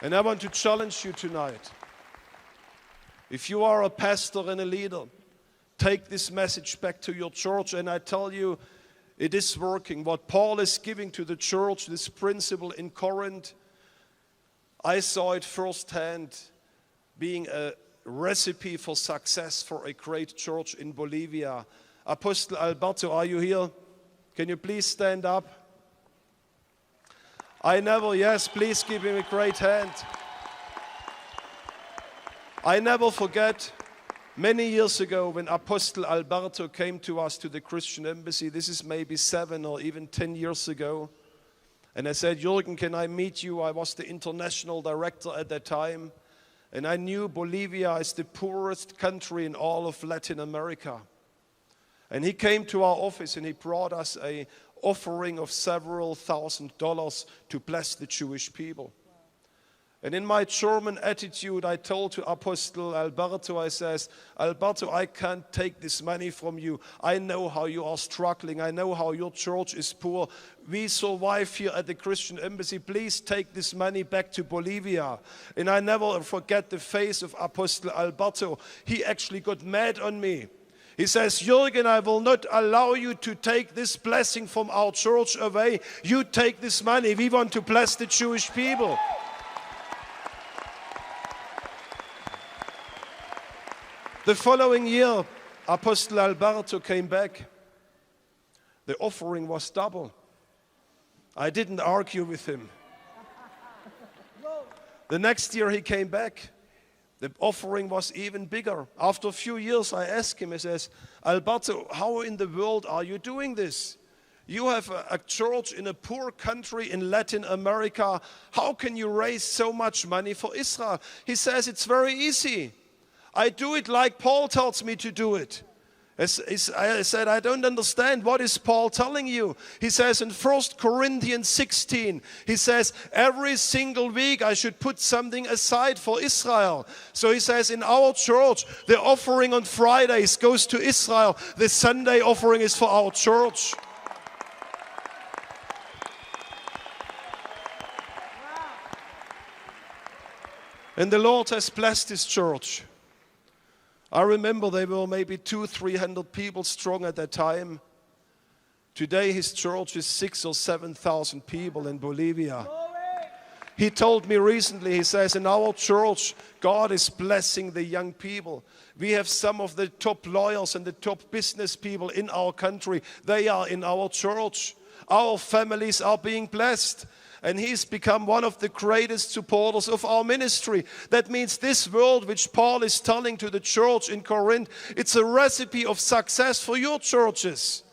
And I want to challenge you tonight. If you are a pastor and a leader, take this message back to your church, and I tell you, it is working. What Paul is giving to the church, this principle in Corinth, I saw it firsthand being a recipe for success for a great church in Bolivia. Apostle Alberto, are you here? Can you please stand up? Yes, please give him a great hand. I never forget many years ago when Apostle Alberto came to us to the Christian Embassy. This is maybe 7 or even 10 years ago. And I said, Jürgen, can I meet you? I was the international director at that time. And I knew Bolivia is the poorest country in all of Latin America. And he came to our office and he brought us an offering of several $1,000s to bless the Jewish people. And in my German attitude, I told to Apostle Alberto, I says, Alberto, I can't take this money from you. I know how you are struggling. I know how your church is poor. We survive here at the Christian Embassy. Please take this money back to Bolivia. And I never forget the face of Apostle Alberto. He actually got mad on me. He says, Jürgen, I will not allow you to take this blessing from our church away. You take this money. We want to bless the Jewish people. The following year, Apostle Alberto came back. The offering was double. I didn't argue with him. The next year he came back. The offering was even bigger. After a few years, I asked him, I says, Alberto, how in the world are you doing this? You have a church in a poor country in Latin America. How can you raise so much money for Israel? He says, it's very easy. I do it like Paul tells me to do it. I said, I don't understand. What is Paul telling you? He says in 1 Corinthians 16, he says, every single week I should put something aside for Israel. So he says, in our church, the offering on Fridays goes to Israel. The Sunday offering is for our church. And the Lord has blessed His church. I remember they were maybe 200-300 people strong at that time. Today his church is 6,000 or 7,000 people in Bolivia. He told me recently, he says, in our church, God is blessing the young people. We have some of the top lawyers and the top business people in our country. They are in our church. Our families are being blessed. And he's become one of the greatest supporters of our ministry. That means this world which Paul is telling to the church in Corinth, it's a recipe of success for your churches.